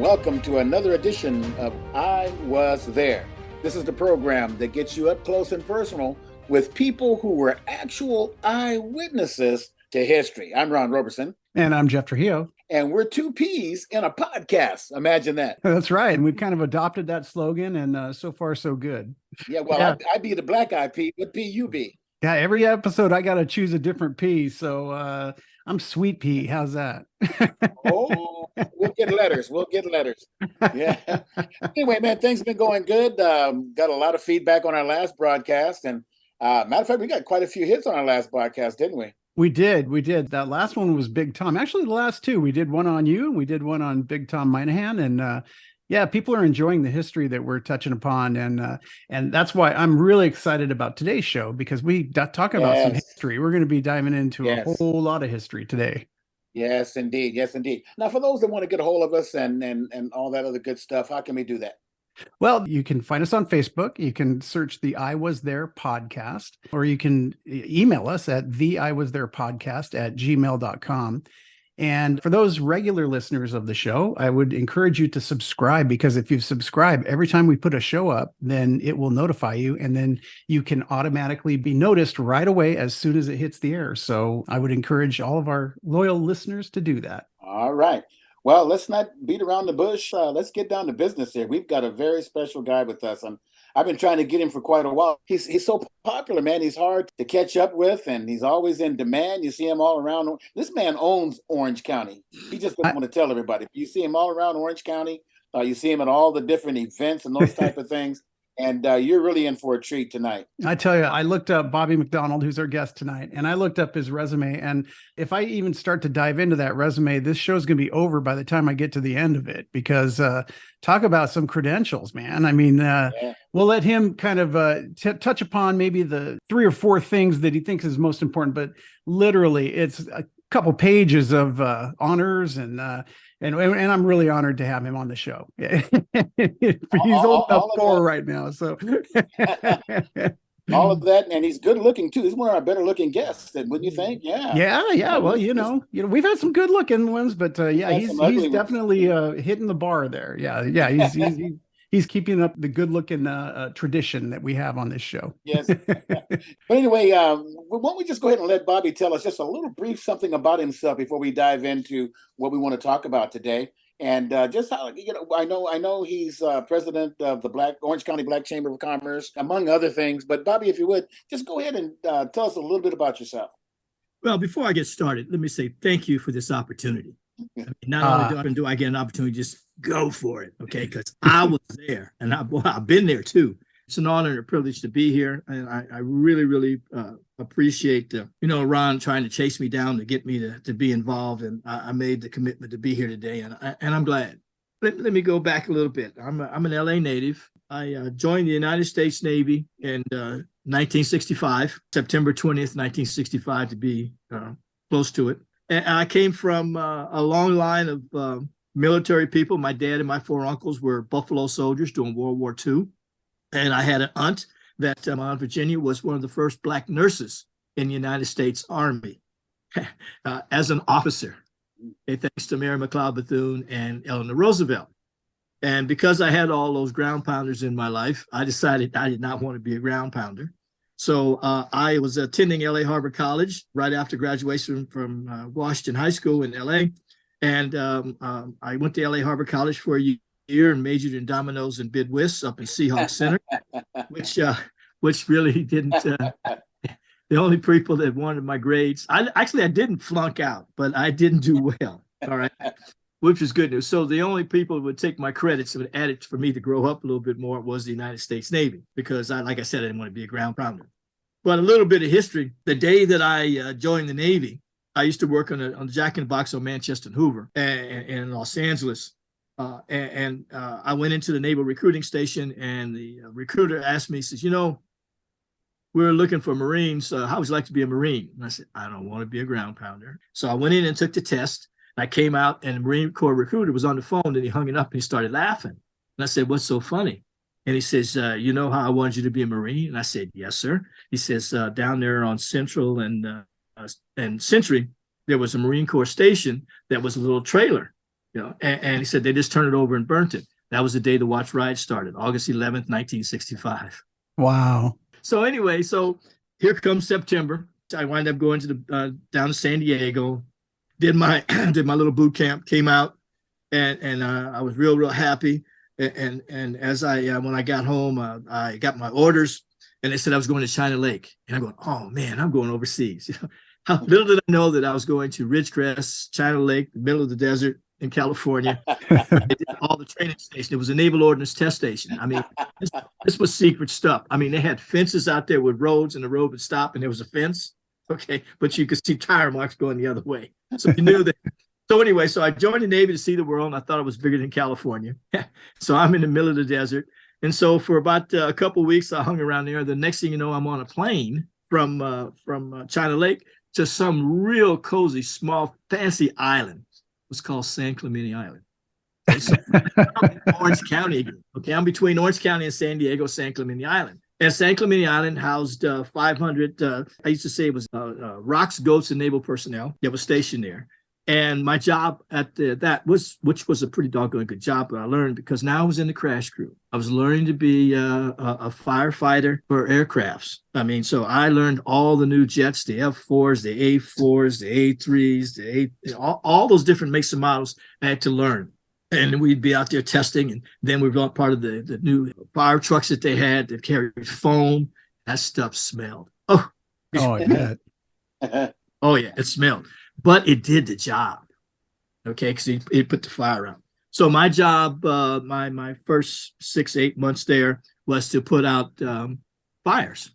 welcome to another edition of I Was There. This is the program that gets you up close and personal with people who were actual eyewitnesses to history. I'm Ron Roberson. And I'm Jeff Trujillo. And we're two P's in a podcast. Imagine that. That's right. And we've kind of adopted that slogan, and so far, so good. Yeah, well, I be the black eye P. What P you be? Yeah, every episode I got to choose a different P. So I'm Sweet Pea. How's that? Oh, we'll get letters. Yeah. Anyway, man, things have been going good. Got a lot of feedback on our last broadcast. And matter of fact, we got quite a few hits on our last broadcast, didn't we? We did. That last one was Big Tom. Actually, the last two, we did one on you and we did one on Big Tom Moynihan. And yeah, people are enjoying the history that we're touching upon. And that's why I'm really excited about today's show, because we talk about some history. We're going to be diving into a whole lot of history today. Yes, indeed. Yes, indeed. Now, for those that want to get a hold of us and all that other good stuff, how can we do that? Well, you can find us on Facebook. You can search the I Was There podcast, or you can email us at theiwastherepodcast@gmail.com. And for those regular listeners of the show, I would encourage you to subscribe, because if you subscribe, every time we put a show up, then it will notify you, and then you can automatically be noticed right away as soon as it hits the air. So I would encourage all of our loyal listeners to do that. All right. Well, let's not beat around the bush. Let's get down to business here. We've got a very special guy with us. I've been trying to get him for quite a while. He's so popular, man. He's hard to catch up with, and he's always in demand. You see him all around. This man owns Orange County. He just doesn't want to tell everybody. You see him all around Orange County. You see him at all the different events and those type of things. And you're really in for a treat tonight. I tell you, I looked up Bobby McDonald, who's our guest tonight, and I looked up his resume. And if I even start to dive into that resume, this show's going to be over by the time I get to the end of it, because talk about some credentials, man. I mean, we'll let him kind of touch upon maybe the 3 or 4 things that he thinks is most important. But literally, it's a couple pages of honors, and I'm really honored to have him on the show. He's old enough for right now, so all of that, and he's good looking too. He's one of our better looking guests, wouldn't you think? Yeah. Well, you know, we've had some good looking ones, but he's definitely hitting the bar there. Yeah. He's keeping up the good looking tradition that we have on this show. Yes. But anyway, why don't we just go ahead and let Bobby tell us just a little brief something about himself before we dive into what we want to talk about today. And just how, I know he's president of the Orange County Black Chamber of Commerce, among other things. But Bobby, if you would, just go ahead and tell us a little bit about yourself. Well, before I get started, let me say thank you for this opportunity. I mean, not only do I get an opportunity, just go for it, okay? Because I was there, and I've been there too. It's an honor and a privilege to be here, and I really, really appreciate Ron trying to chase me down to get me to be involved, and I made the commitment to be here today, and I'm glad. Let me go back a little bit. I'm an LA native. I joined the United States Navy in 1965, September 20th, 1965, to be close to it. And I came from a long line of military people. My dad and my 4 uncles were Buffalo soldiers during World War II. And I had an aunt that my Aunt Virginia was one of the first Black nurses in the United States Army as an officer, thanks to Mary McLeod Bethune and Eleanor Roosevelt. And because I had all those ground pounders in my life, I decided I did not want to be a ground pounder. So I was attending LA Harbor College right after graduation from Washington High School in LA. And I went to LA Harbor College for a year and majored in dominoes and bid whist up in Seahawks Center, which really didn't, the only people that wanted my grades, I didn't flunk out, but I didn't do well, all right, which was good news. So the only people who would take my credits and would add it for me to grow up a little bit more was the United States Navy, because like I said, I didn't want to be a ground pounder. But a little bit of history. The day that I joined the Navy, I used to work on the Jack in the Box on Manchester and Hoover in Los Angeles. I went into the Naval Recruiting Station, and the recruiter asked me, he says, we're looking for Marines. How would you like to be a Marine? And I said, I don't want to be a ground pounder. So I went in and took the test. I came out, and the Marine Corps recruiter was on the phone, and he hung it up and he started laughing. And I said, what's so funny? And he says, you know how I wanted you to be a Marine? And I said, yes, sir. He says, down there on Central and Century, there was a Marine Corps station that was a little trailer. And he said they just turned it over and burnt it. That was the day the watch riot started, August 11th, 1965. Wow. So anyway, so here comes September. I wind up going to the down to San Diego, did my little boot camp, came out, and I was real happy. And as when I got home, I got my orders, and they said I was going to China Lake, and I'm going, oh man, I'm going overseas. How little did I know that I was going to Ridgecrest, China Lake, the middle of the desert in California. All the training station. It was a naval ordnance test station. I mean, this was secret stuff. I mean, they had fences out there with roads, and the road would stop, and there was a fence. Okay, but you could see tire marks going the other way, so you knew that. So anyway, so I joined the Navy to see the world, and I thought it was bigger than California. So I'm in the middle of the desert, and so for about a couple of weeks, I hung around there. The next thing you know, I'm on a plane from China Lake to some real cozy, small, fancy island. It was called San Clemente Island. Okay, so I'm in Orange County again. Okay, I'm between Orange County and San Diego, San Clemente Island. And San Clemente Island housed 500, I used to say it was rocks, goats, and naval personnel that was stationed there. And my job at which was a pretty doggone good job, but I learned because now I was in the crash crew. I was learning to be a firefighter for aircrafts. I mean, so I learned all the new jets, the F4s, the A4s, the A3s, all those different makes and models I had to learn. And we'd be out there testing, and then we were part of the new fire trucks that they had that carried foam. That stuff smelled. Oh, I bet. Oh yeah, it smelled. But it did the job, okay, because it put the fire out. So my job, my first 6-8 months there was to put out fires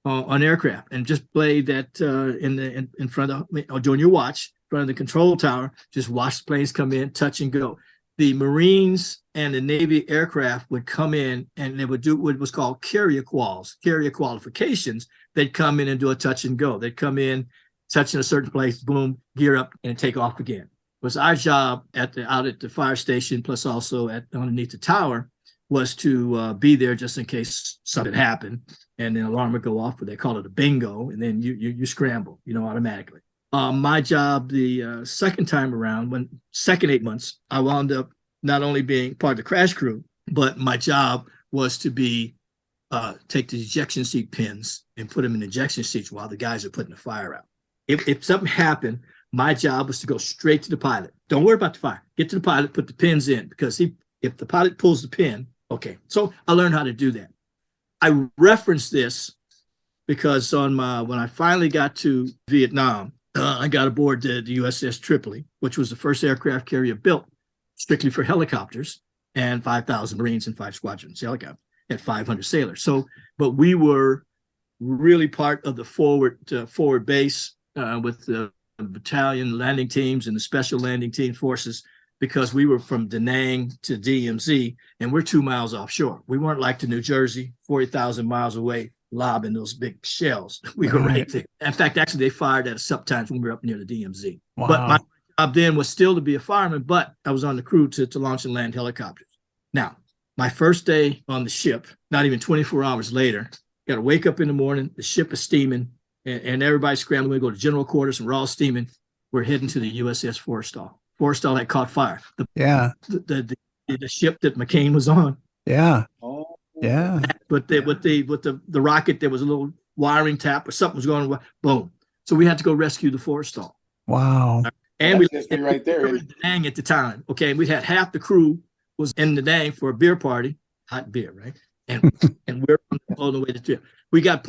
on aircraft and just play that in front of, or during your watch, in front of the control tower, just watch the planes come in, touch and go. The Marines and the Navy aircraft would come in and they would do what was called carrier qualifications. They'd come in and do a touch and go. They'd come in, touch in a certain place, boom, gear up, and take off again. It was our job out at the fire station, plus also underneath the tower, was to be there just in case something happened, and then alarm would go off, but they call it a bingo, and then you scramble, automatically. My job the second time around, second 8 months, I wound up not only being part of the crash crew, but my job was to take the ejection seat pins and put them in ejection seats while the guys are putting the fire out. If something happened, my job was to go straight to the pilot. Don't worry about the fire. Get to the pilot, put the pins in, because if the pilot pulls the pin, okay. So I learned how to do that. I reference this because when I finally got to Vietnam, I got aboard the USS Tripoli, which was the first aircraft carrier built strictly for helicopters, and 5,000 Marines and 5 squadrons helicopters and 500 sailors. So, but we were really part of the forward base with the battalion landing teams and the special landing team forces, because we were from Da Nang to DMZ, and we're 2 miles offshore. We weren't like to New Jersey, 40,000 miles away, lobbing those big shells. We were right there. In fact, actually, they fired at us sometimes when we were up near the DMZ. Wow. But my job then was still to be a fireman, but I was on the crew to launch and land helicopters. Now, my first day on the ship, not even 24 hours later, got to wake up in the morning, the ship is steaming, and everybody's scrambling. We go to general quarters, and we're all steaming. We're heading to the USS Forrestal. Forrestal had caught fire. The ship that McCain was on. Yeah. Oh. Yeah. But with the rocket, there was a little wiring tap or something was going on. Boom. So we had to go rescue the Forrestal. Wow. And we right there in Da Nang at the time. Okay, we had half the crew was in Da Nang for a beer party, hot beer, right? And we're on the way to trip. We got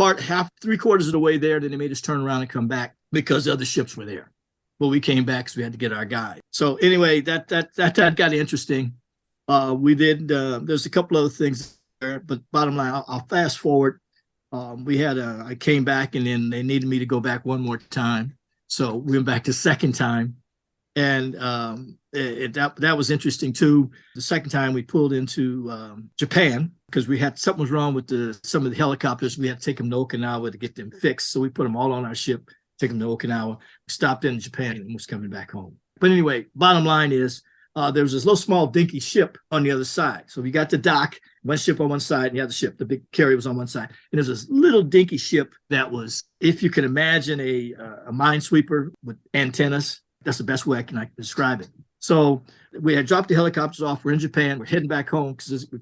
three-quarters of the way there. Then they made us turn around and come back because the other ships were there. Well, we came back because we had to get our guy. So anyway, that got interesting. There's a couple other things there, but bottom line, I'll fast forward. I came back, and then they needed me to go back one more time. So we went back the second time. And that was interesting too. The second time we pulled into Japan because something was wrong with some of the helicopters. We had to take them to Okinawa to get them fixed. So we put them all on our ship, take them to Okinawa, stopped in Japan, and was coming back home. But anyway, bottom line is there was this little small dinky ship on the other side. So we got the dock, one ship on one side, and the other ship, the big carrier, was on one side. And there's this little dinky ship that was, if you can imagine a minesweeper with antennas. That's the best way I can describe it. So we had dropped the helicopters off. We're in Japan. We're heading back home because we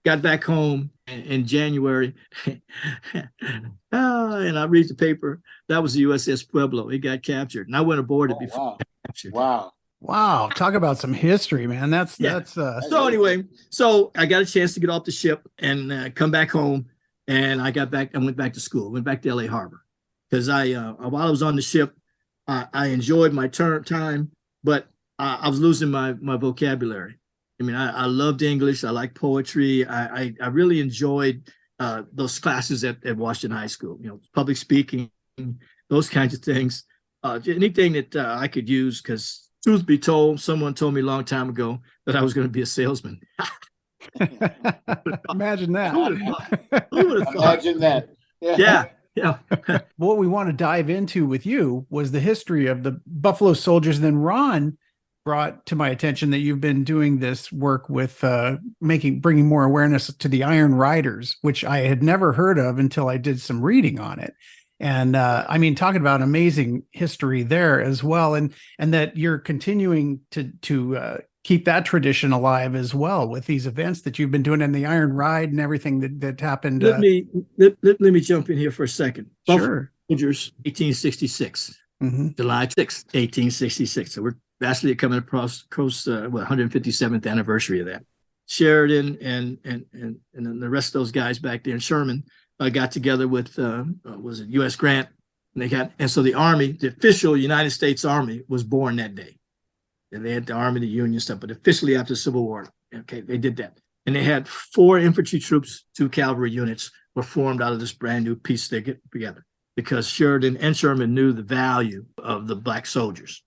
got back home in January. And I read the paper. That was the USS Pueblo. It got captured. And I went aboard it before it got captured. Wow. Talk about some history, man. That's So anyway, so I got a chance to get off the ship and come back home. And I went back to school, went back to LA Harbor. Because while I was on the ship, I enjoyed my time, but I was losing my vocabulary. I mean, I loved English. I liked poetry. I really enjoyed those classes at Washington High School, public speaking, those kinds of things. Anything that I could use, because truth be told, someone told me a long time ago that I was going to be a salesman. Imagine that. Who would have thought? Imagine that. Yeah. What we want to dive into with you was the history of the Buffalo Soldiers. And then Ron brought to my attention that you've been doing this work with bringing more awareness to the Iron Riders, which I had never heard of until I did some reading on it. And I mean, talking about amazing history there as well, and that you're continuing to keep that tradition alive as well with these events that you've been doing in the Iron Ride and everything that happened. Let me jump in here for a second. Sure. Soldiers, 1866, July 6th, 1866. So we're vastly coming across 157th anniversary of that. Sheridan and then the rest of those guys back there in Sherman got together with was it U.S. Grant, and so the Army, the official United States Army, was born that day. And they had the Army, the Union stuff, but officially after the Civil War, okay, they did that. And they had 4 infantry troops, 2 cavalry units were formed out of this brand new piece they get together, because Sheridan and Sherman knew the value of the black soldiers.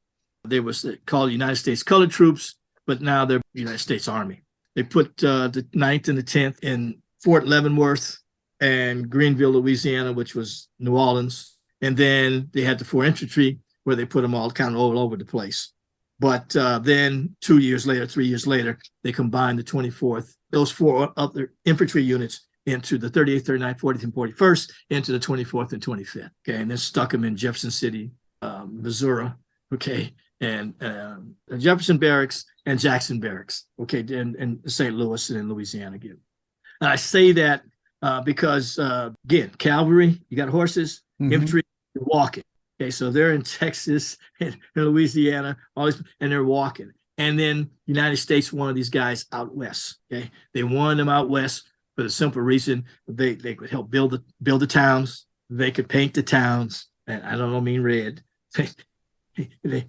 They was called United States Colored Troops, but now they're United States Army. They put the 9th and the 10th in Fort Leavenworth and Greenville, Louisiana, which was New Orleans. And then they had the 4 infantry where they put them all kind of all over the place. But then 3 years later, they combined the 24th, those 4 other infantry units into the 38th, 39th, 40th, and 41st, into the 24th and 25th. Okay, and then stuck them in Jefferson City, Missouri. Okay, and Jefferson Barracks and Jackson Barracks. Okay, and St. Louis and in Louisiana again. And I say that because again, cavalry, you got horses, infantry, you're walking. Okay, so they're in Texas and Louisiana, all these, and they're walking. And then United States wanted these guys out west. Okay, they wanted them out west for the simple reason they could help build the towns. They could paint the towns, and I don't mean red. They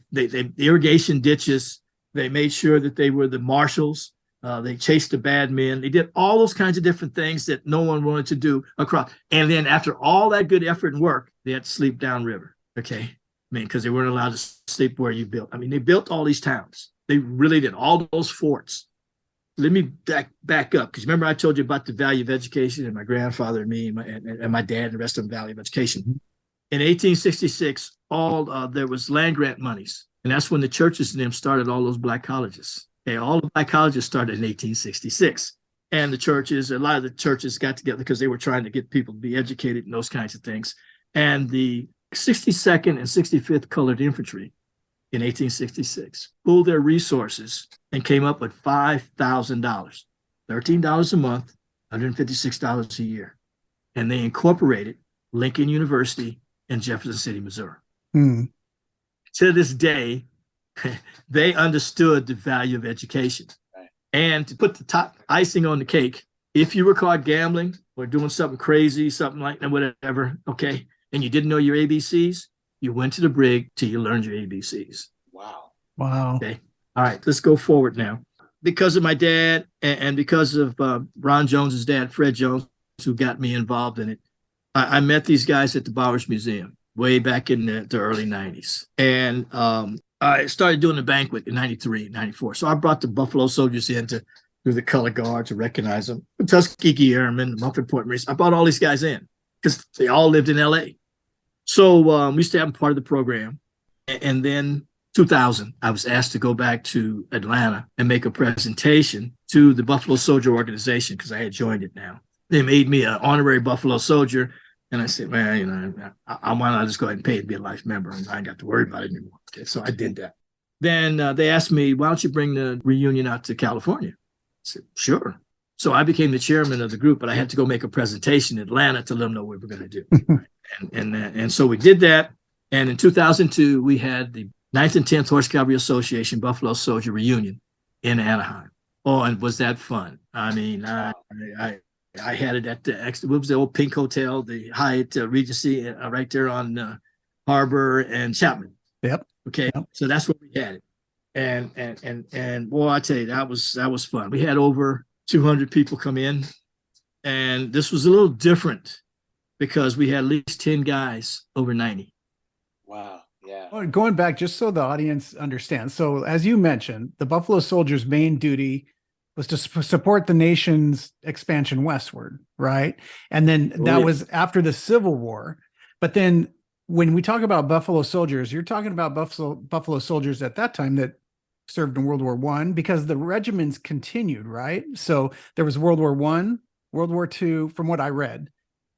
irrigation ditches. They made sure that they were the marshals. They chased the bad men. They did all those kinds of different things that no one wanted to do across. And then after all that good effort and work, they had to sleep downriver. Okay, I mean, because they weren't allowed to sleep where you built. I mean, they built all these towns. They really did, all those forts. Let me back up, because remember I told you about the value of education, and my grandfather and me and my dad and the rest of them value of education. In 1866, there was land grant monies, and that's when the churches and them started all those black colleges. Okay, all the black colleges started in 1866, and a lot of the churches got together because they were trying to get people to be educated and those kinds of things. And the 62nd and 65th Colored Infantry in 1866 pooled their resources and came up with $5,000, $13 a month, $156 a year. And they incorporated Lincoln University in Jefferson City, Missouri. To this day, they understood the value of education. And to put the top icing on the cake, if you were caught gambling or doing something crazy, something like that, whatever, okay, and you didn't know your ABCs, you went to the brig till you learned your ABCs. Wow. Okay. All right, let's go forward now. Because of my dad and because of Ron Jones's dad, Fred Jones, who got me involved in it, I met these guys at the Bowers Museum way back in the early 90s. And I started doing the banquet in 93, 94. So I brought the Buffalo Soldiers in to do the color guard to recognize them. The Tuskegee Airmen, the Muffin Point Marines. I brought all these guys in because they all lived in LA. So we used to have them part of the program. And then 2000, I was asked to go back to Atlanta and make a presentation to the Buffalo Soldier organization because I had joined it now. They made me an honorary Buffalo Soldier. And I said, man, I want to just go ahead and pay to be a life member. And I ain't got to worry about it anymore. Okay, so I did that. Then they asked me, why don't you bring the reunion out to California? I said, sure. So I became the chairman of the group, but I had to go make a presentation in Atlanta to let them know what we were going to do. And so we did that. And in 2002, we had the 9th and 10th Horse Cavalry Association Buffalo Soldier reunion in Anaheim. Oh, and was that fun? I mean, I had it at what was the old Pink Hotel, the Hyatt Regency, right there on Harbor and Chapman. Yep. Okay. Yep. So that's where we had it. And boy, I tell you, that was fun. We had over 200 people come in, and this was a little different because we had at least 10 guys over 90. Wow. Yeah. Well, going back, just so the audience understands. So as you mentioned, the Buffalo Soldiers' main duty was to support the nation's expansion westward, right? And then that was after the Civil War. But then when we talk about Buffalo Soldiers, you're talking about Buffalo Soldiers at that time that served in World War I, because the regiments continued, right? So there was World War I, World War II, from what I read,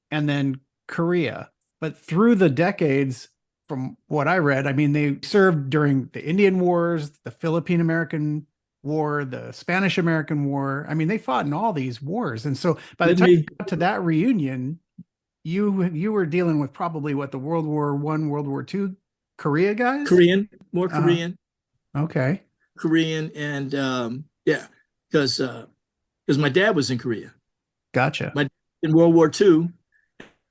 and then Korea. But through the decades, from what I read, I mean, they served during the Indian Wars, the Philippine-American War, the Spanish-American War. I mean, they fought in all these wars. And so by the time you got to that reunion, you were dealing with probably what, the World War I, World War II Korea guys? More Korean. Okay. Korean and because my dad was in Korea. Gotcha. My dad in World War II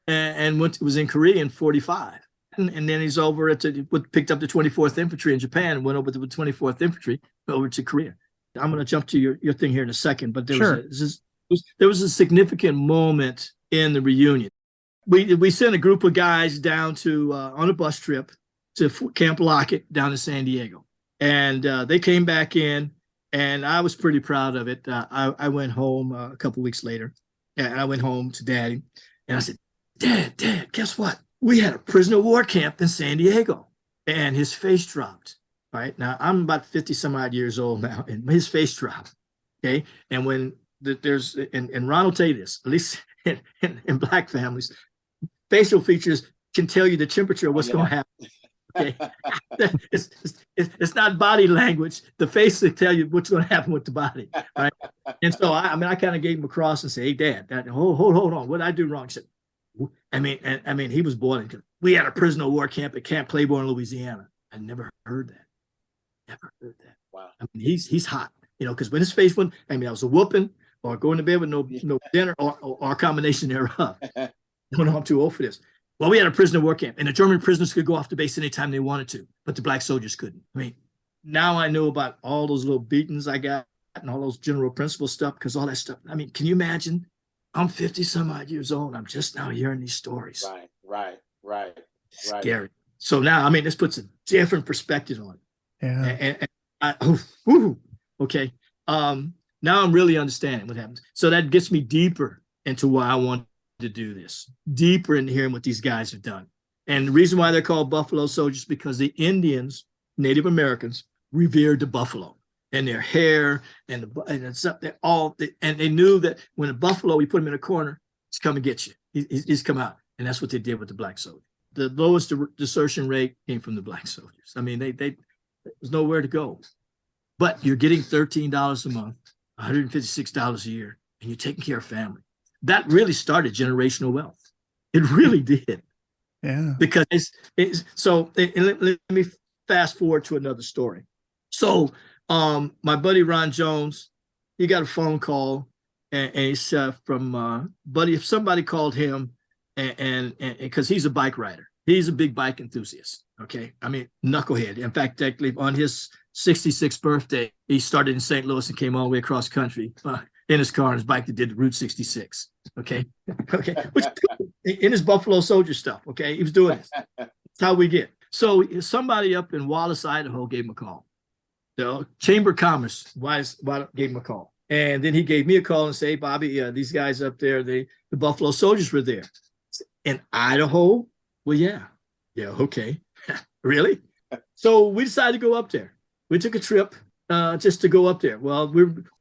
and was in Korea in 45. And then he's over picked up the 24th Infantry in Japan and went over to the 24th Infantry over to Korea. I'm going to jump to your thing here in a second, but there was a significant moment in the reunion. We sent a group of guys down to on a bus trip to Camp Lockett down in San Diego, and they came back in, and I was pretty proud of it. I went home a couple weeks later, and I went home to Daddy, and I said, Dad, guess what? We had a prisoner of war camp in San Diego, and his face dropped. All right, now I'm about 50 some odd years old now, and his face dropped. Okay, and when there's and Ron will tell you this, at least in black families, facial features can tell you the temperature of what's going to happen. Okay, it's not body language. The face will tell you what's going to happen with the body, right? And so I kind of gave him a cross and said, "Hey, Dad, hold on, what did I do wrong?" He said, I mean, he was boiling. We had a prisoner of war camp at Camp Claiborne, Louisiana. I never heard that. Never heard that. Wow. I mean, he's hot, because when his face went, I was a whooping or going to bed with no dinner or a combination thereof. No, I'm too old for this. Well, we had a prisoner of war camp, and the German prisoners could go off the base anytime they wanted to, but the black soldiers couldn't. I mean, now I know about all those little beatings I got and all those general principle stuff, because all that stuff. I mean, can you imagine? I'm 50 some odd years old. I'm just now hearing these stories. Right. Scary. So now, this puts a different perspective on it. Yeah. Okay. Now I'm really understanding what happens. So that gets me deeper into why I want to do this, deeper into hearing what these guys have done. And the reason why they're called Buffalo Soldiers, because the Indians, Native Americans, revered the buffalo. And their hair and they knew that when a buffalo, you put him in a corner, he's come and get you. He's come out, and that's what they did with the black soldiers. The lowest desertion rate came from the black soldiers. I mean, there's nowhere to go. But you're getting $13 a month, $156 a year, and you're taking care of family. That really started generational wealth. It really did. Yeah. Because let me fast forward to another story. So. My buddy Ron Jones, he got a phone call, and he's from buddy. If somebody called him, and because he's a bike rider, he's a big bike enthusiast. Okay, knucklehead. In fact, actually, on his 66th birthday, he started in St. Louis and came all the way across country in his car and his bike that did the Route 66. Okay, which in his Buffalo Soldier stuff. Okay, he was doing this. That's how we get. So somebody up in Wallace, Idaho, gave him a call. The Chamber of Commerce gave him a call, and then he gave me a call and say, "Bobby, these guys up there, the Buffalo Soldiers were there in Idaho." Well, yeah, okay, really. So we decided to go up there. We took a trip just to go up there. Well,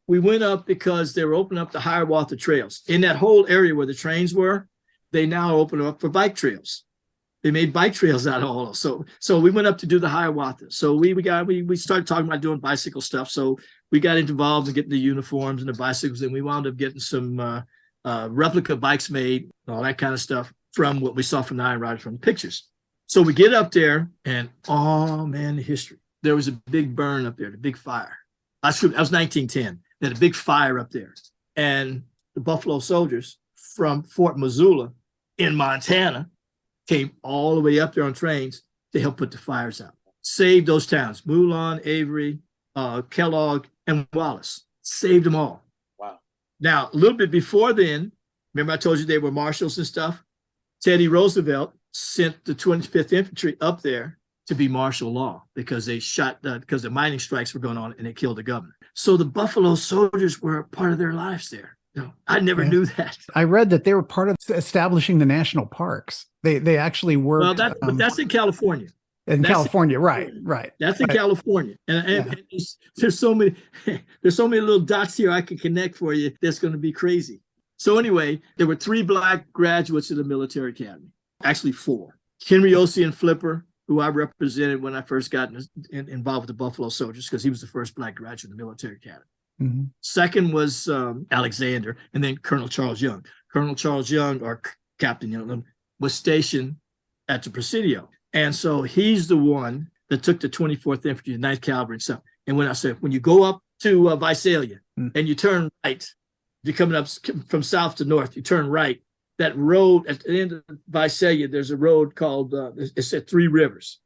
we went up because they were opening up the Hiawatha trails in that whole area where the trains were. They now open up for bike trails. They made bike trails out of all of. So we went up to do the Hiawatha. So we started talking about doing bicycle stuff. So we got involved in getting the uniforms and the bicycles, and we wound up getting some replica bikes made, all that kind of stuff from what we saw from the Iron Riders from the pictures. So we get up there, and oh man, the history. There was a big burn up there, the big fire. That was 1910. They had a big fire up there. And the Buffalo Soldiers from Fort Missoula in Montana came all the way up there on trains to help put the fires out. Saved those towns, Moulin, Avery, Kellogg, and Wallace. Saved them all. Wow. Now, a little bit before then, remember I told you they were marshals and stuff? Teddy Roosevelt sent the 25th Infantry up there to be martial law because they shot, because the mining strikes were going on and they killed the governor. So the Buffalo Soldiers were a part of their lives there. No, I never knew that. I read that they were part of establishing the national parks. They actually worked. Well, but that's in California. California, right. That's in California, and there's so many little dots here I can connect for you. That's going to be crazy. So anyway, there were 3 black graduates of the military academy. Actually 4. Henry Ocean Flipper, who I represented when I first got involved with the Buffalo Soldiers, because he was the first black graduate of the military academy. Mm-hmm. Second was Alexander, and then Colonel Charles Young. Colonel Charles Young, or Captain Young, was stationed at the Presidio. And so he's the one that took the 24th Infantry, the 9th Cavalry and stuff. And when I said, when you go up to Visalia and you turn right, you're coming up from south to north, you turn right, that road at the end of Visalia, there's a road called, it's at 3 Rivers.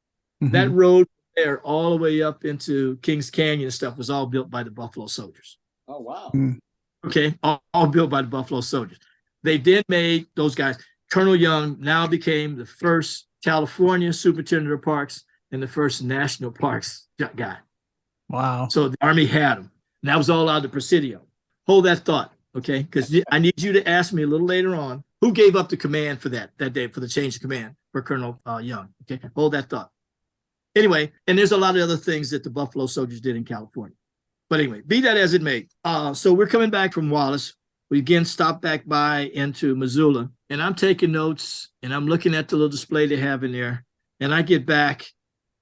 Mm-hmm. That road there all the way up into Kings Canyon and stuff was all built by the Buffalo Soldiers. Oh, wow. Okay, all built by the Buffalo Soldiers. They then made those guys. Colonel Young now became the first California superintendent of parks and the first national parks guy. Wow. So the Army had him. And that was all out of the Presidio. Hold that thought, okay? Because I need you to ask me a little later on who gave up the command for that day, for the change of command for Colonel Young. Okay, hold that thought. Anyway, and there's a lot of other things that the Buffalo Soldiers did in California. But anyway, be that as it may. So we're coming back from Wallace. We again stop back by into Missoula, and I'm taking notes, and I'm looking at the little display they have in there. And I get back,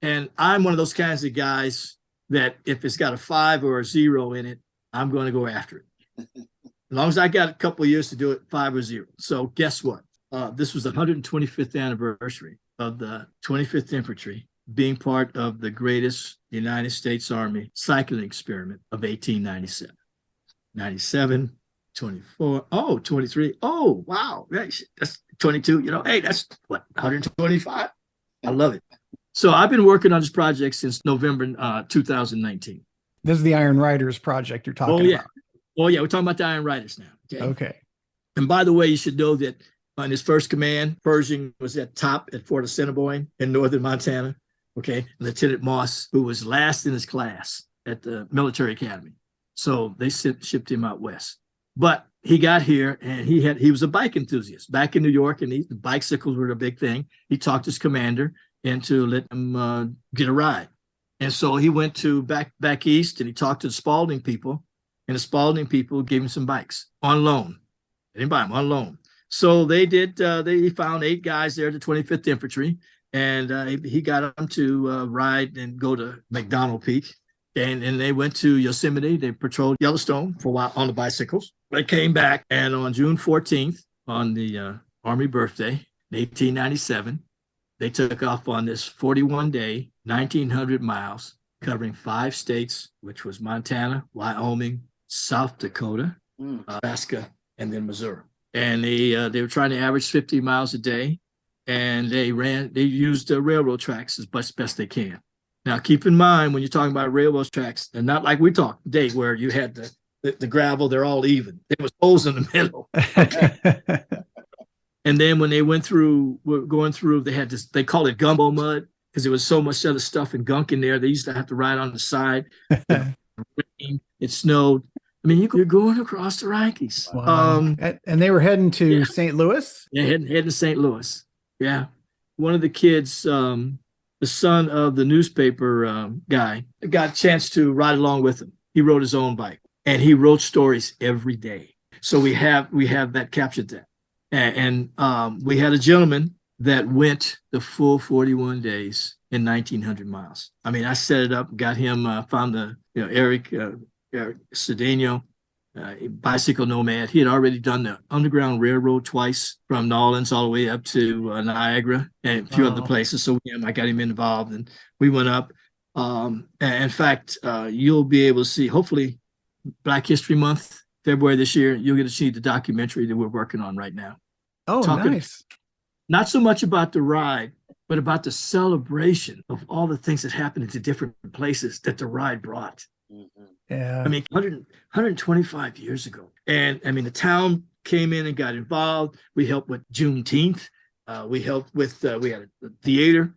and I'm one of those kinds of guys that if it's got a 5 or a 0 in it, I'm going to go after it. As long as I got a couple of years to do it, 5 or 0. So guess what? This was the 125th anniversary of the 25th Infantry being part of the greatest United States Army cycling experiment of 1897. 97, 24, 23. Oh, wow. That's 22. Hey, that's what, 125? I love it. So I've been working on this project since November 2019. This is the Iron Riders project you're talking about. Oh, yeah. We're talking about the Iron Riders now. Okay. And by the way, you should know that on his first command, Pershing was at top at Fort Assiniboine in northern Montana. Okay. Lieutenant Moss, who was last in his class at the military academy. So they shipped him out west. But he got here and he was a bike enthusiast back in New York, and the bicycles were the big thing. He talked his commander into letting him get a ride. And so he went to back east, and he talked to the Spalding people, and the Spalding people gave him some bikes on loan. They didn't buy them, on loan. So they did, they found 8 guys there at the 25th Infantry, and he got them to ride and go to McDonald Peak. And they went to Yosemite. They patrolled Yellowstone for a while on the bicycles. They came back, and on June 14th, on the Army birthday, in 1897, they took off on this 41-day, 1,900 miles, covering 5 states, which was Montana, Wyoming, South Dakota, Alaska, and then Missouri. And they were trying to average 50 miles a day, and they used railroad tracks as best they can. Now, keep in mind, when you're talking about railroad tracks, they're not like we talked today, where you had the gravel, they're all even. There was holes in the middle. Okay. And then when they going through, they had this, they call it gumbo mud, because there was so much other stuff and gunk in there. They used to have to ride on the side. It snowed. I mean, you're going across the Rockies. Wow. And they were heading to St. Louis? Yeah, heading to St. Louis. Yeah. One of the kids, the son of the newspaper guy, got a chance to ride along with him. He rode his own bike, and he wrote stories every day. So we have that captured that. And we had a gentleman that went the full 41 days in 1,900 miles. I mean, I set it up, got him, found Eric Cedeno, bicycle nomad. He had already done the Underground Railroad twice from New Orleans all the way up to Niagara and a few other places. So I got him involved, and we went up. In fact, you'll be able to see, hopefully, Black History Month, February this year, you'll get to see the documentary that we're working on right now. Oh, nice. Not so much about the ride, but about the celebration of all the things that happened into different places that the ride brought. Yeah. I mean, 125 years ago. And I mean, the town came in and got involved. We helped with Juneteenth. We helped with, we had a theater.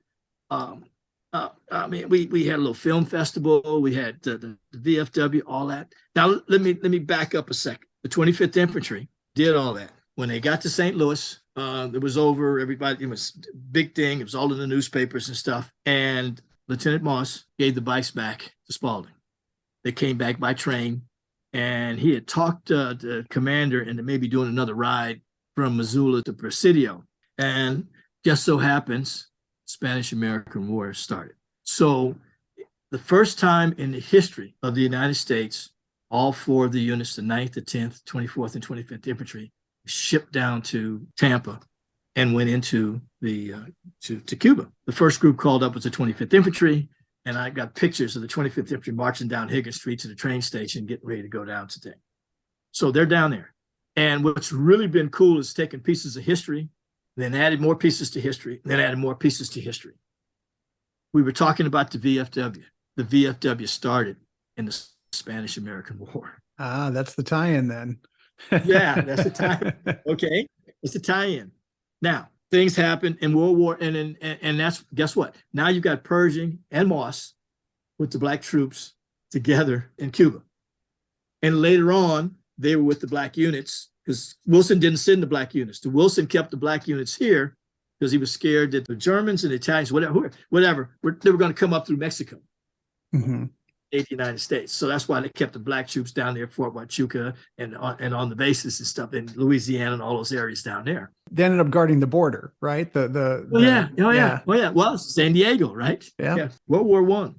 I mean, we had a little film festival. We had the VFW, all that. Now, let me back up a second. The 25th Infantry did all that. When they got to St. Louis, it was over. Everybody, it was a big thing. It was all in the newspapers and stuff. And Lieutenant Moss gave the bikes back to Spaulding. They came back by train, and he had talked the commander into maybe doing another ride from Missoula to Presidio. And just so happens, Spanish-American War started. So the first time in the history of the United States, all four of the units, the 9th, the 10th, 24th, and 25th Infantry, shipped down to Tampa and went into the to Cuba. The first group called up was the 25th Infantry, and I got pictures of the 25th Infantry marching down Higgins Street to the train station, getting ready to go down today. So they're down there. And what's really been cool is taking pieces of history, then added more pieces to history, then added more pieces to history. We were talking about the VFW. The VFW started in the Spanish-American War. Ah, that's the tie-in then. Yeah, that's the tie-in. Okay, it's the tie-in. Now, things happen in World War, and that's, guess what? Now you've got Pershing and Moss with the black troops together in Cuba. And later on, they were with the black units because Wilson didn't send the black units. The Wilson kept the black units here because he was scared that the Germans and the Italians, whatever, they were going to come up through Mexico, the United States. So that's why they kept the black troops down there, Fort Huachuca, and on the bases and stuff in Louisiana and all those areas down there. They ended up guarding the border, right? Yeah. Well, it's San Diego, right? Yeah. World War I.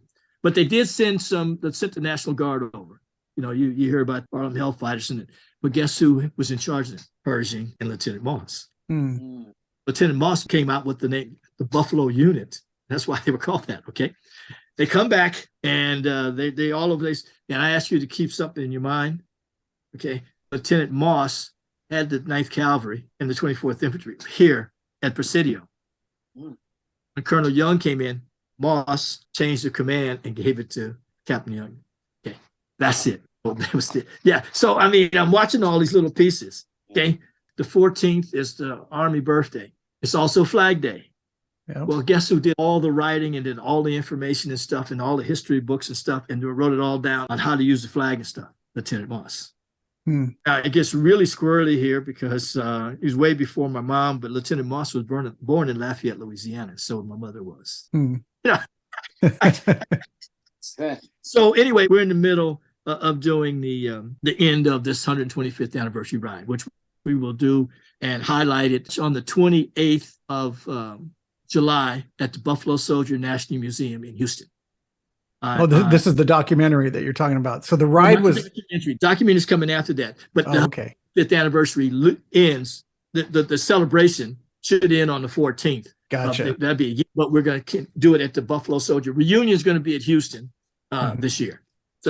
But they did send the National Guard over. You know, you hear about Harlem Hellfighters, but guess who was in charge of them? Pershing and Lieutenant Moss. Lieutenant Moss came out with the name, the Buffalo Unit. That's why they were called that, okay? They come back, and they all of this, and I ask you to keep something in your mind, okay? Lieutenant Moss had the 9th Cavalry and the 24th Infantry here at Presidio. When Colonel Young came in, Moss changed the command and gave it to Captain Young. Okay, that's it. Well, that was it. Yeah, so, I mean, I'm watching all these little pieces, okay? The 14th is the Army birthday. It's also Flag Day. Yep. Well, guess who did all the writing and did all the information and stuff and all the history books and stuff and wrote it all down on how to use the flag and stuff? Lieutenant Moss. Now, it gets really squirrely here because he was way before my mom, but Lieutenant Moss was born in Lafayette, Louisiana. So my mother was. So anyway, we're in the middle of doing the end of this 125th anniversary ride, which we will do and highlight it on the 28th of July at the Buffalo Soldier National Museum in Houston. This is the documentary that you're talking about. So the ride was documentary is coming after that, but the 5th anniversary ends. The celebration should end on the 14th. Gotcha. That'd be, but we're going to do it at the Buffalo Soldier. Reunion is going to be at Houston this year.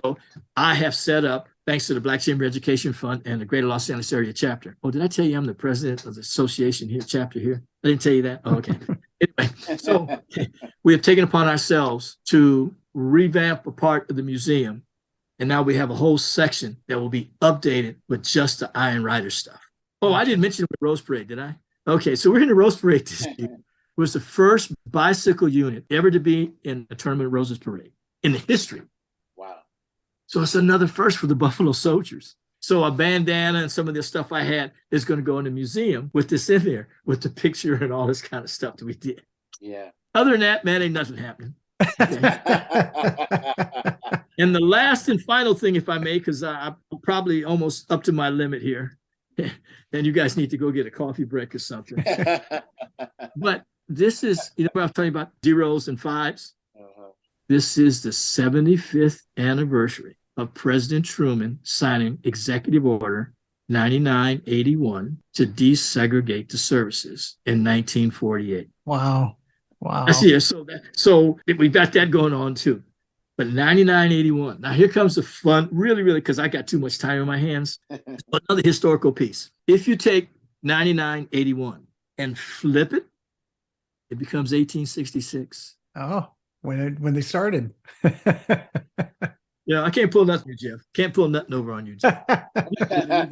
So I have set up, thanks to the Black Chamber Education Fund and the Greater Los Angeles Area Chapter. Oh, did I tell you I'm the president of the association here, chapter here? I didn't tell you that? Oh, okay. Anyway, so we have taken upon ourselves to revamp a part of the museum. And now we have a whole section that will be updated with just the Iron Rider stuff. Oh, I didn't mention the Rose Parade, did I? Okay, so we're in the Rose Parade this year. It was the first bicycle unit ever to be in a Tournament of Roses Parade in the history. Wow. So it's another first for the Buffalo Soldiers. So a bandana and some of this stuff I had is going to go in the museum with this in there, with the picture and all this kind of stuff that we did. Yeah. Other than that, man, ain't nothing happening. Okay. And the last and final thing, if I may, because I'm probably almost up to my limit here, and you guys need to go get a coffee break or something. But this is, what I'm talking about, zeros and fives. Uh-huh. This is the 75th anniversary of President Truman signing Executive Order 9981 to desegregate the services in 1948. Wow. Wow. I see it. So we got that going on too. But 9981. Now here comes the fun, really, because I got too much time in my hands. Another historical piece. If you take 9981 and flip it, it becomes 1866. Oh, when they started. I can't pull nothing, Jeff. Can't pull nothing over on you, Jeff. I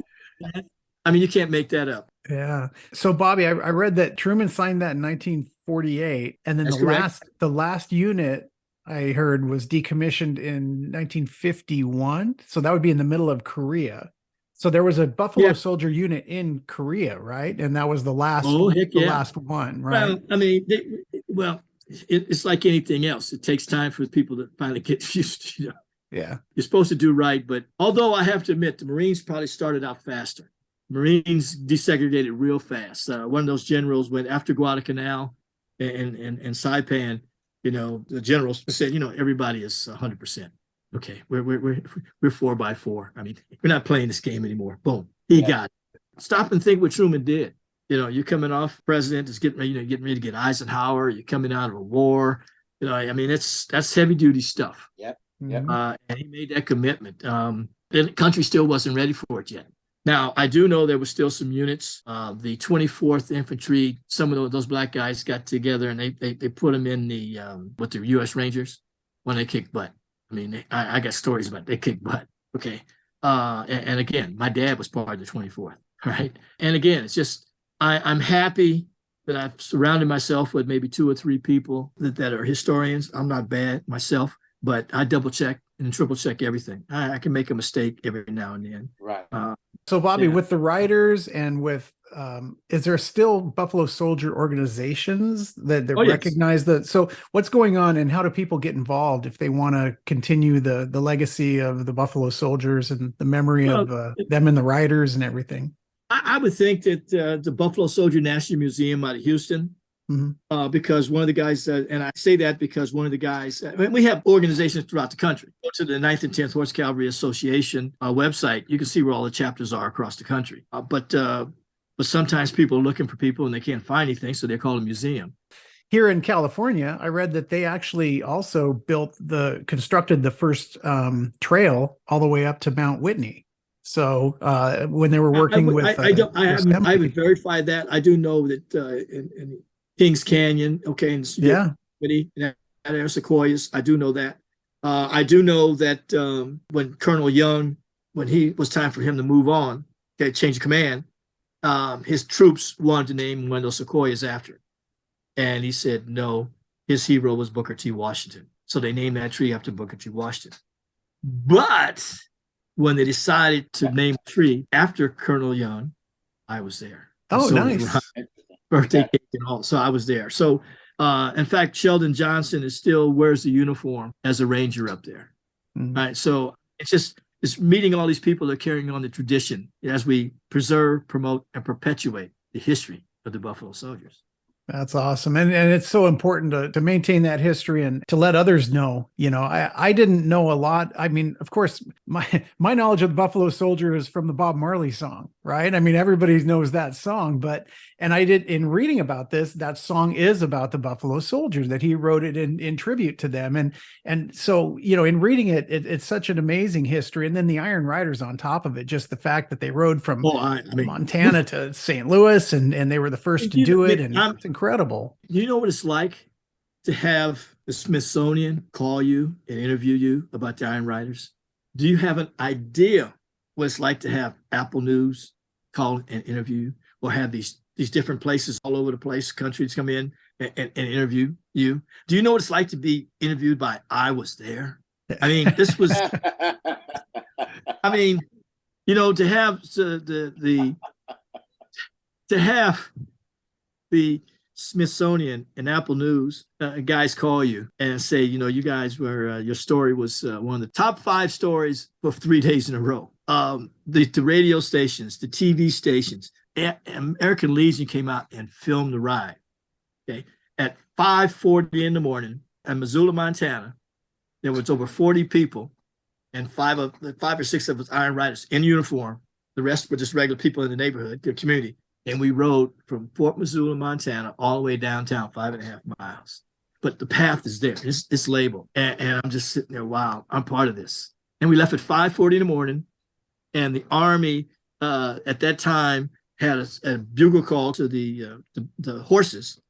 mean, you can't make that up. Yeah. So, Bobby, I read that Truman signed that in 1948, and then the last unit I heard was decommissioned in 1951. So that would be in the middle of Korea. So there was a Buffalo Soldier unit in Korea, right? And that was the last, last one, right? Well, I mean, it's like anything else. It takes time for people to finally get used to. Yeah. You're supposed to do right, but although I have to admit, the Marines probably started out faster. Marines desegregated real fast. One of those generals went after Guadalcanal and Saipan. The generals said, everybody is 100%. Okay, we're 4x4. I mean, we're not playing this game anymore. Boom, he got it. Stop and think what Truman did. You're coming off president, is getting ready to get Eisenhower. You're coming out of a war. I mean, that's heavy duty stuff. Yep. And he made that commitment. The country still wasn't ready for it yet. Now, I do know there was still some units. The 24th Infantry, some of those black guys got together and they put them in with the U.S. Rangers when they kicked butt. I mean, I got stories about they kicked butt. Okay. And again, my dad was part of the 24th, right? And again, it's just, I'm happy that I've surrounded myself with maybe 2 or 3 people that are historians. I'm not bad myself, but I double check and triple check everything. I can make a mistake every now and then. Right. So, Bobby, with the writers and with, is there still Buffalo Soldier organizations that recognize that? So what's going on and how do people get involved if they want to continue the legacy of the Buffalo Soldiers and the memory of them and the writers and everything? I would think that the Buffalo Soldier National Museum out of Houston, because one of the guys, and I say that because one of the guys, we have organizations throughout the country. Go to the 9th and 10th Horse Cavalry Association website. You can see where all the chapters are across the country. But sometimes people are looking for people and they can't find anything, so they call it a museum. Here in California, I read that they actually also constructed the first trail all the way up to Mount Whitney. So when they were working I haven't verified that. I do know that in Kings Canyon, in that area, Sequoias, I do know that. I do know that when Colonel Young, when he was time for him to move on, change of command, his troops wanted to name one of those Sequoias after. And he said, no, his hero was Booker T. Washington. So they named that tree after Booker T. Washington. But when they decided to name the tree after Colonel Young, I was there. Oh, nice. Birthday cake and all. So I was there. So, in fact, Sheldon Johnson still wears the uniform as a ranger up there. Mm-hmm. All right. So it's meeting all these people that are carrying on the tradition as we preserve, promote, and perpetuate the history of the Buffalo Soldiers. That's awesome. And it's so important to maintain that history and to let others know. I didn't know a lot. I mean, of course, my knowledge of the Buffalo Soldier is from the Bob Marley song, right? I mean, everybody knows that song, and I did, in reading about this, that song is about the Buffalo Soldiers, that he wrote it in tribute to them. And so, in reading it, it's such an amazing history. And then the Iron Riders on top of it, just the fact that they rode from Montana to St. Louis and they were the first to do it. And it's incredible. You know what it's like to have the Smithsonian call you and interview you about the Iron Riders? Do you have an idea what it's like to have Apple News call and interview, or have these different places all over the place, countries come in and interview you? Do you know what it's like to be interviewed by I Was There? I mean, this was, I mean, to have to have the Smithsonian and Apple News guys call you and say, you guys were, your story was one of the top 5 stories for 3 days in a row. The radio stations, the TV stations, American Legion came out and filmed the ride. Okay. At 5:40 in the morning in Missoula, Montana, there was over 40 people, and five or six of us Iron Riders in uniform. The rest were just regular people in the neighborhood, the community. And we rode from Fort Missoula, Montana, all the way downtown, 5.5 miles. But the path is there. It's labeled. And I'm just sitting there, wow, I'm part of this. And we left at 5:40 in the morning. And the Army at that time had a bugle call to the horses.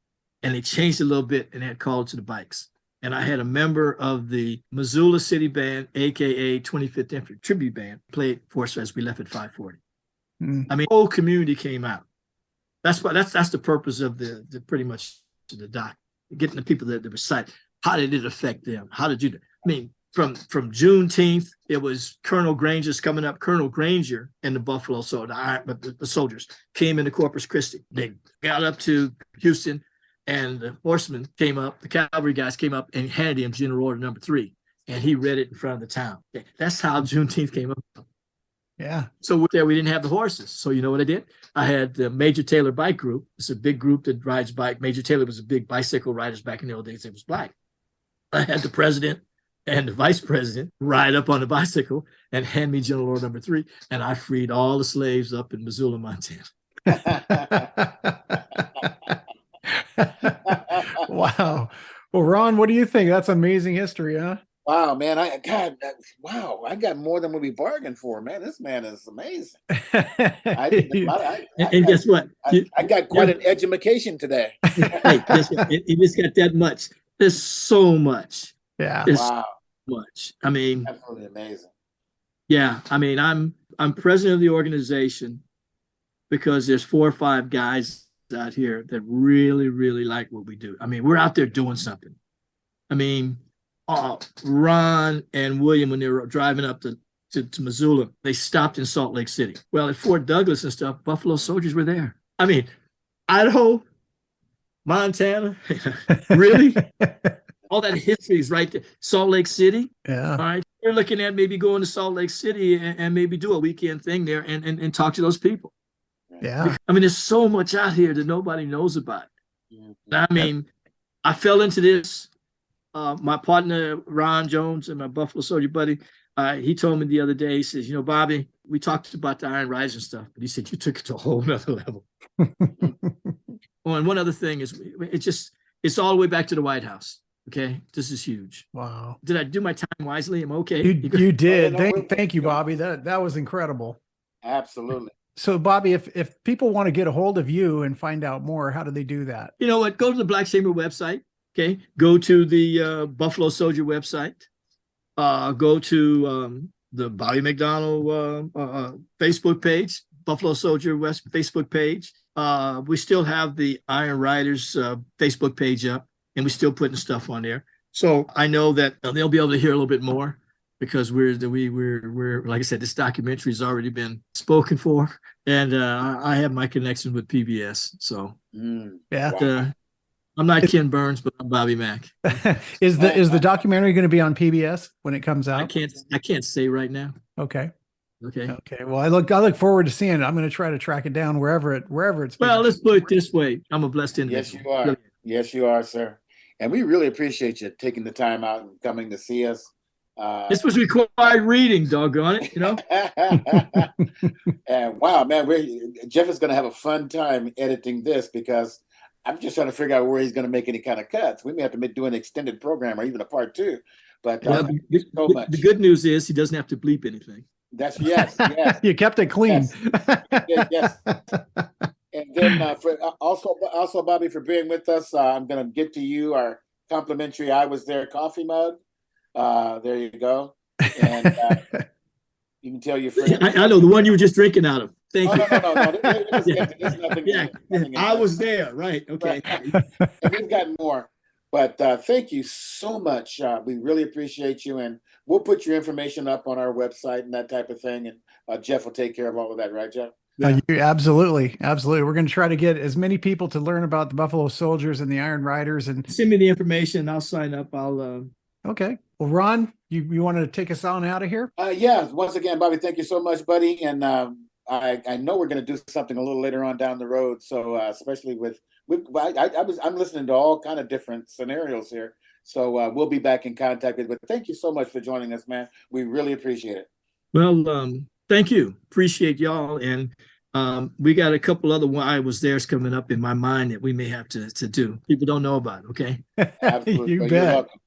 And they changed it a little bit and had called to the bikes. And I had a member of the Missoula City Band, aka 25th Infantry Tribute Band, played for us as we left at 5:40. I mean, the whole community came out. That's the purpose of the pretty much the doc, getting the people that recite. How did it affect them? How did you? I mean, from Juneteenth, it was Colonel Granger's coming up. Colonel Granger and the Buffalo Soldiers, the soldiers came into Corpus Christi. They got up to Houston. And the horsemen came up, the cavalry guys came up and handed him General Order Number 3. And he read it in front of the town. That's how Juneteenth came up. Yeah. So there we didn't have the horses. So you know what I did? I had the Major Taylor Bike Group. It's a big group that rides bike. Major Taylor was a big bicycle riders back in the old days. It was black. I had the president and the vice president ride up on the bicycle and hand me General Order Number 3. And I freed all the slaves up in Missoula, Montana. Wow. Well, Ron, what do you think? That's amazing history, huh? Wow, man. I got more than what we bargained for, man. This man is amazing. And guess what? I got quite an education today. Hey, you just got that much. There's so much. Yeah. There's so much. I mean, absolutely amazing. Yeah. I mean, I'm president of the organization because there's 4 or 5 guys out here that really, really like what we do. I mean, we're out there doing something. I mean, Ron and William, when they were driving up to Missoula, they stopped in Salt Lake City. Well, at Fort Douglas and stuff, Buffalo Soldiers were there. I mean, Idaho, Montana, really? All that history is right there. Salt Lake City. Yeah. All right. We're looking at maybe going to Salt Lake City and maybe do a weekend thing there and talk to those people. Yeah. I mean, there's so much out here that nobody knows about. I mean, I fell into this. My partner, Ron Jones, and my Buffalo Soldier buddy, he told me the other day, he says, you know, Bobby, we talked about the Iron Rise and stuff, but he said, you took it to a whole nother level. Oh, and one other thing is it's all the way back to the White House. Okay. This is huge. Wow. Did I do my time wisely? I'm okay. You did. Thank you, Bobby. That was incredible. Absolutely. So, Bobby, if people want to get a hold of you and find out more, how do they do that? You know what? Go to the Black Chamber website. Okay. Go to the Buffalo Soldier website. Go to the Bobby McDonald Facebook page, Buffalo Soldier West Facebook page. We still have the Iron Riders Facebook page up, and we're still putting stuff on there. So I know that they'll be able to hear a little bit more. Because we're like I said, this documentary has already been spoken for, and I have my connection with PBS. So yeah, I'm not Ken Burns, but I'm Bobby Mack. Is the documentary going to be on PBS when it comes out? I can't say right now. Okay. Okay. Well, I look forward to seeing it. I'm going to try to track it down wherever it's. Well, let's put it this way: I'm a blessed individual. Yes, you are. Yes, you are, sir. And we really appreciate you taking the time out and coming to see us. This was required reading, doggone it, you know. And wow, man, Jeff is going to have a fun time editing this because I'm just trying to figure out where he's going to make any kind of cuts. We may have to do an extended program or even a part 2. But so much. The good news is he doesn't have to bleep anything. That's yes. You kept it clean. Yes. And then also Bobby, for being with us. I'm going to get to you our complimentary I Was There coffee mug. There you go. And you can tell your friends. I know the one you were just drinking out of. Thank you. No. I was there. Right. Okay. Right. And we've got more. But thank you so much. We really appreciate you. And we'll put your information up on our website and that type of thing. And Jeff will take care of all of that. Right, Jeff? Absolutely. We're going to try to get as many people to learn about the Buffalo Soldiers and the Iron Riders. And send me the information. I'll sign up. Okay. Well, Ron, you want to take us on out of here? Yeah. Once again, Bobby, thank you so much, buddy. And I know we're going to do something a little later on down the road. So especially I'm listening to all kind of different scenarios here. So we'll be back in contact with. But thank you so much for joining us, man. We really appreciate it. Well, thank you. Appreciate y'all. And we got a couple other I was there's coming up in my mind that we may have to do. People don't know about. Okay. Absolutely. You You're bet. welcome.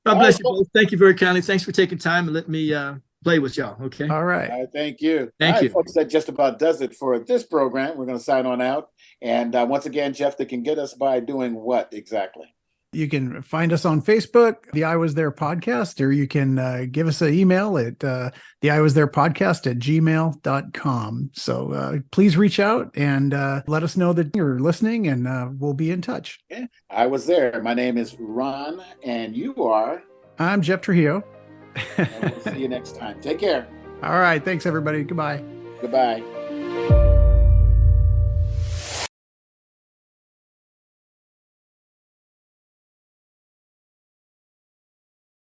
God bless you both. Thank you very kindly. Thanks for taking time and let me play with y'all. Okay. All right. Thank you. Thank you. Folks, that just about does it for this program. We're going to sign on out. And once again, Jeff, they can get us by doing what exactly? You can find us on Facebook, the I Was There podcast, or you can give us an email at the I Was There podcast at gmail.com. So please reach out and let us know that you're listening, and we'll be in touch. Yeah, I was there. My name is Ron, and you are? I'm Jeff Trujillo. And we'll see you next time. Take care. All right. Thanks, everybody. Goodbye. Goodbye.